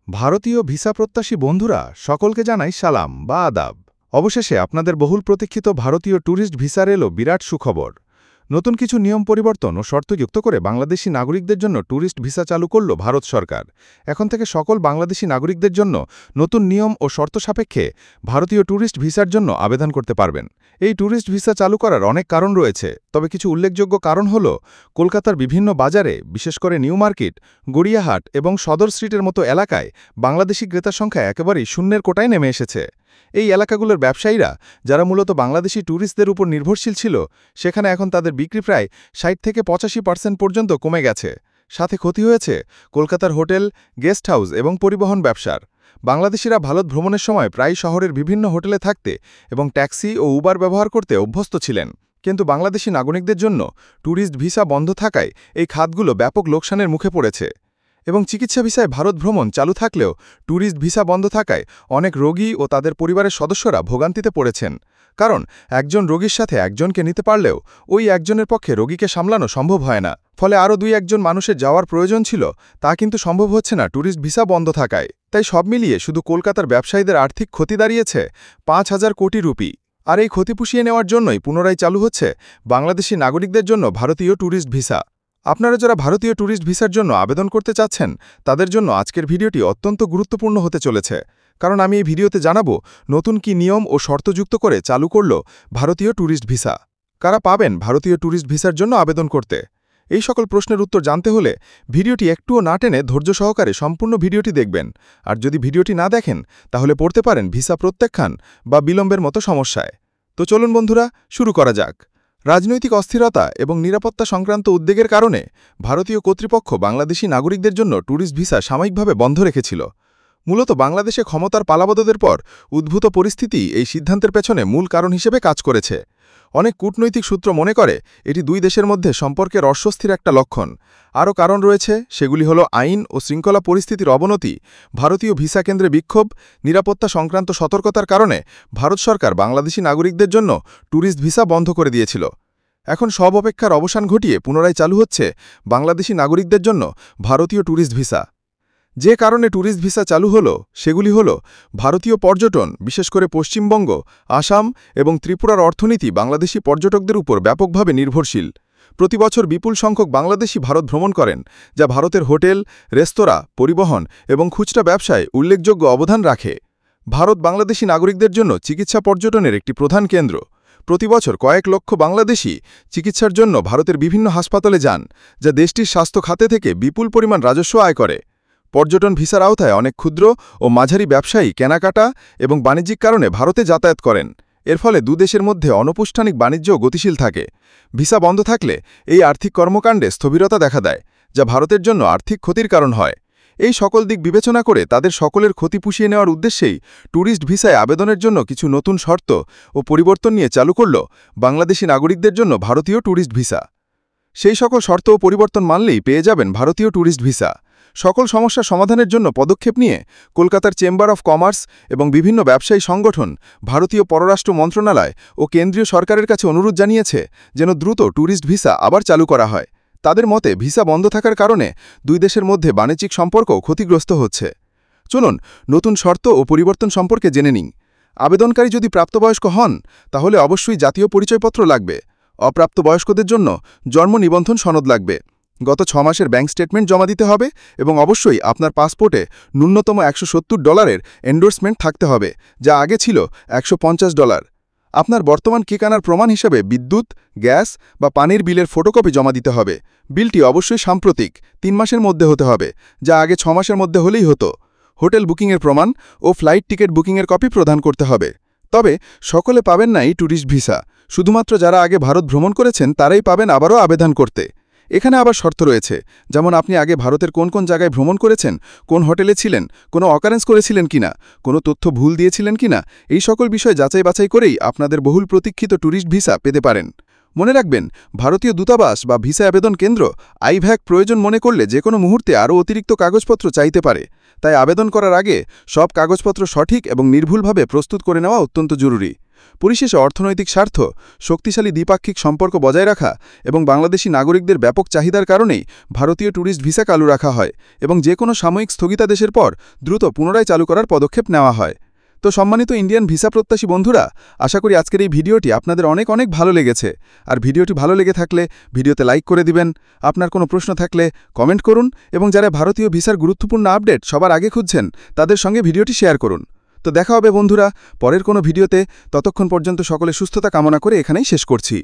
ভারতীয় ভিসা প্রত্যাশী বন্ধুরা সকলকে জানাই সালাম বা আদাব। অবশেষে আপনাদের বহুল প্রতীক্ষিত ভারতীয় ট্যুরিস্ট ভিসার এলো বিরাট সুখবর। নতুন কিছু নিয়ম পরিবর্তন ও শর্ত যুক্ত করে বাংলাদেশি নাগরিকদের জন্য ট্যুরিস্ট ভিসা চালু করল ভারত সরকার। এখন থেকে সকল বাংলাদেশি নাগরিকদের জন্য নতুন নিয়ম ও শর্ত সাপেক্ষে ভারতীয় ট্যুরিস্ট ভিসার জন্য আবেদন করতে পারবেন। এই ট্যুরিস্ট ভিসা চালু করার অনেক কারণ রয়েছে, তবে কিছু উল্লেখযোগ্য কারণ হল কলকাতার বিভিন্ন বাজারে, বিশেষ করে নিউ মার্কেট, গড়িয়াহাট এবং সদর স্ট্রিটের মতো এলাকায় বাংলাদেশি ক্রেতার সংখ্যা একেবারেই শূন্যের কোটায় নেমে এসেছে। এই এলাকাগুলোর ব্যবসায়ীরা, যারা মূলত বাংলাদেশি ট্যুরিস্টদের উপর নির্ভরশীল ছিল, সেখানে এখন তাদের বিক্রি প্রায় ৬০ থেকে ৮৫% পর্যন্ত কমে গেছে। সাথে ক্ষতি হয়েছে কলকাতার হোটেল, গেস্ট হাউস এবং পরিবহন ব্যবসার। বাংলাদেশিরা ভারত ভ্রমণের সময় প্রায় শহরের বিভিন্ন হোটেলে থাকতে এবং ট্যাক্সি ও উবার ব্যবহার করতে অভ্যস্ত ছিলেন, কিন্তু বাংলাদেশি নাগরিকদের জন্য ট্যুরিস্ট ভিসা বন্ধ থাকায় এই খাতগুলো ব্যাপক লোকসানের মুখে পড়েছে। এবং চিকিৎসা ভিসায় ভারত ভ্রমণ চালু থাকলেও ট্যুরিস্ট ভিসা বন্ধ থাকায় অনেক রোগী ও তাদের পরিবারের সদস্যরা ভোগান্তিতে পড়েছেন। কারণ একজন রোগীর সাথে একজনকে নিতে পারলেও ওই একজনের পক্ষে রোগীকে সামলানো সম্ভব হয় না, ফলে আরও ২-১ মানুষের যাওয়ার প্রয়োজন ছিল, তা কিন্তু সম্ভব হচ্ছে না ট্যুরিস্ট ভিসা বন্ধ থাকায়। তাই সব মিলিয়ে শুধু কলকাতার ব্যবসায়ীদের আর্থিক ক্ষতি দাঁড়িয়েছে ৫,০০০ কোটি রুপি। আর এই ক্ষতি পুষিয়ে নেওয়ার জন্যই পুনরায় চালু হচ্ছে বাংলাদেশি নাগরিকদের জন্য ভারতীয় ট্যুরিস্ট ভিসা। আপনারা যারা ভারতীয় ট্যুরিস্ট ভিসার জন্য আবেদন করতে চাচ্ছেন, তাদের জন্য আজকের ভিডিওটি অত্যন্ত গুরুত্বপূর্ণ হতে চলেছে, কারণ আমি এই ভিডিওতে জানাবো নতুন কি নিয়ম ও শর্ত যুক্ত করে চালু করল ভারতীয় ট্যুরিস্ট ভিসা। কারা পাবেন ভারতীয় ট্যুরিস্ট ভিসার জন্য আবেদন করতে? এই সকল প্রশ্নের উত্তর জানতে হলে ভিডিওটি একটুও না টেনে ধৈর্য সহকারে সম্পূর্ণ ভিডিওটি দেখবেন। আর যদি ভিডিওটি না দেখেন, তাহলে পড়তে পারেন ভিসা প্রত্যাখ্যান বা বিলম্বের মতো সমস্যায়। তো চলুন বন্ধুরা, শুরু করা যাক। রাজনৈতিক অস্থিরতা এবং নিরাপত্তা সংক্রান্ত উদ্বেগের কারণে ভারতীয় কর্তৃপক্ষ বাংলাদেশি নাগরিকদের জন্য ট্যুরিস্ট ভিসা সাময়িকভাবে বন্ধ রেখেছিল। মূলত বাংলাদেশে ক্ষমতার পালাবদলের পর উদ্ভূত পরিস্থিতি এই সিদ্ধান্তের পেছনে মূল কারণ হিসেবে কাজ করেছে। অনেক কূটনৈতিক সূত্র মনে করে এটি দুই দেশের মধ্যে সম্পর্কের অস্বস্তির একটা লক্ষণ। আরও কারণ রয়েছে, সেগুলি হল আইন ও শৃঙ্খলা পরিস্থিতির অবনতি, ভারতীয় ভিসা কেন্দ্রে বিক্ষোভ, নিরাপত্তা সংক্রান্ত সতর্কতার কারণে ভারত সরকার বাংলাদেশি নাগরিকদের জন্য ট্যুরিস্ট ভিসা বন্ধ করে দিয়েছিল। এখন সব অপেক্ষার অবসান ঘটিয়ে পুনরায় চালু হচ্ছে বাংলাদেশি নাগরিকদের জন্য ভারতীয় ট্যুরিস্ট ভিসা। যে কারণে ট্যুরিস্ট ভিসা চালু হলো সেগুলি হল ভারতীয় পর্যটন, বিশেষ করে পশ্চিমবঙ্গ, আসাম এবং ত্রিপুরার অর্থনীতি বাংলাদেশি পর্যটকদের উপর ব্যাপকভাবে নির্ভরশীল। প্রতি বছর বিপুল সংখ্যক বাংলাদেশি ভারত ভ্রমণ করেন, যা ভারতের হোটেল, রেস্তোরাঁ, পরিবহন এবং খুচরা ব্যবসায় উল্লেখযোগ্য অবদান রাখে। ভারত বাংলাদেশি নাগরিকদের জন্য চিকিৎসা পর্যটনের একটি প্রধান কেন্দ্র। প্রতি বছর কয়েক লক্ষ বাংলাদেশি চিকিৎসার জন্য ভারতের বিভিন্ন হাসপাতালে যান, যা দেশটির স্বাস্থ্য খাতে থেকে বিপুল পরিমাণ রাজস্ব আয় করে। পর্যটন ভিসার আওতায় অনেক ক্ষুদ্র ও মাঝারি ব্যবসায়ী কেনাকাটা এবং বাণিজ্যিক কারণে ভারতে যাতায়াত করেন। এর ফলে দুদেশের মধ্যে অনৌপষ্ঠানিক বাণিজ্যও গতিশীল থাকে। ভিসা বন্ধ থাকলে এই আর্থিক কর্মকাণ্ডে স্থবিরতা দেখা দেয়, যা ভারতের জন্য আর্থিক ক্ষতির কারণ হয়। এই সকল দিক বিবেচনা করে তাদের সকলের ক্ষতি পুষিয়ে নেওয়ার উদ্দেশ্যেই ট্যুরিস্ট ভিসায় আবেদনের জন্য কিছু নতুন শর্ত ও পরিবর্তন নিয়ে চালু করল বাংলাদেশি নাগরিকদের জন্য ভারতীয় ট্যুরিস্ট ভিসা। সেই সকল শর্ত ও পরিবর্তন মানলেই পেয়ে যাবেন ভারতীয় ট্যুরিস্ট ভিসা। সকল সমস্যা সমাধানের জন্য পদক্ষেপ নিয়ে কলকাতার চেম্বার অফ কমার্স এবং বিভিন্ন ব্যবসায়ী সংগঠন ভারতীয় পররাষ্ট্র মন্ত্রণালয় ও কেন্দ্রীয় সরকারের কাছে অনুরোধ জানিয়েছে যেন দ্রুত ট্যুরিস্ট ভিসা আবার চালু করা হয়। তাদের মতে ভিসা বন্ধ থাকার কারণে দুই দেশের মধ্যে বাণিজ্যিক সম্পর্কও ক্ষতিগ্রস্ত হচ্ছে। চলুন নতুন শর্ত ও পরিবর্তন সম্পর্কে জেনে নিই। আবেদনকারী যদি প্রাপ্তবয়স্ক হন, তাহলে অবশ্যই জাতীয় পরিচয়পত্র লাগবে। অপ্রাপ্তবয়স্কদের জন্য জন্ম নিবন্ধন সনদ লাগবে। গত ৬ মাসের ব্যাংক স্টেটমেন্ট জমা দিতে হবে এবং অবশ্যই আপনার পাসপোর্টে ন্যূনতম $১৭০ এন্ডোর্সমেন্ট থাকতে হবে, যা আগে ছিল $১৫০। আপনার বর্তমান ঠিকানার প্রমাণ হিসেবে বিদ্যুৎ, গ্যাস বা পানির বিলের ফটোকপি জমা দিতে হবে। বিলটি অবশ্যই সাম্প্রতিক ৩ মাসের মধ্যে হতে হবে, যা আগে ৬ মাসের মধ্যে হলেই হতো। হোটেল বুকিংয়ের প্রমাণ ও ফ্লাইট টিকিট বুকিংয়ের কপি প্রদান করতে হবে। তবে সকলে পাবেন না এই ট্যুরিস্ট ভিসা। শুধুমাত্র যারা আগে ভারত ভ্রমণ করেছেন তারাই পাবেন আবারও আবেদন করতে। এখানে আবার শর্ত রয়েছে, যেমন আপনি আগে ভারতের কোন কোন জায়গায় ভ্রমণ করেছেন, কোন হোটেলে ছিলেন, কোনো অকারেন্স করেছিলেন কিনা, কোনো তথ্য ভুল দিয়েছিলেন কিনা, এই সকল বিষয় যাচাই বাছাই করেই আপনাদের বহুল প্রতীক্ষিত ট্যুরিস্ট ভিসা পেতে পারেন। মনে রাখবেন, ভারতীয় দূতাবাস বা ভিসা আবেদন কেন্দ্র আইভ্যাক প্রয়োজন মনে করলে যে কোনো মুহূর্তে আরও অতিরিক্ত কাগজপত্র চাইতে পারে। তাই আবেদন করার আগে সব কাগজপত্র সঠিক এবং নির্ভুলভাবে প্রস্তুত করে নেওয়া অত্যন্ত জরুরি। পরিশেষে অর্থনৈতিক স্বার্থ, শক্তিশালী দ্বিপাক্ষিক সম্পর্ক বজায় রাখা এবং বাংলাদেশি নাগরিকদের ব্যাপক চাহিদার কারণেই ভারতীয় ট্যুরিস্ট ভিসা চালু রাখা হয় এবং যে কোনো সাময়িক স্থগিতাদেশের পর দ্রুত পুনরায় চালু করার পদক্ষেপ নেওয়া হয়। তো সম্মানিত ইন্ডিয়ান ভিসা প্রত্যাশী বন্ধুরা, আশা করি আজকের এই ভিডিওটি আপনাদের অনেক অনেক ভালো লেগেছে। আর ভিডিওটি ভালো লেগে থাকলে ভিডিওতে লাইক করে দিবেন, আপনার কোনো প্রশ্ন থাকলে কমেন্ট করুন এবং যারা ভারতীয় ভিসার গুরুত্বপূর্ণ আপডেট সবার আগে খুঁজছেন তাদের সঙ্গে ভিডিওটি শেয়ার করুন। তো দেখা হবে বন্ধুরা পরের কোনো ভিডিওতে। ততক্ষণ পর্যন্ত সকলে সুস্থতা কামনা করে এখানেই শেষ করছি।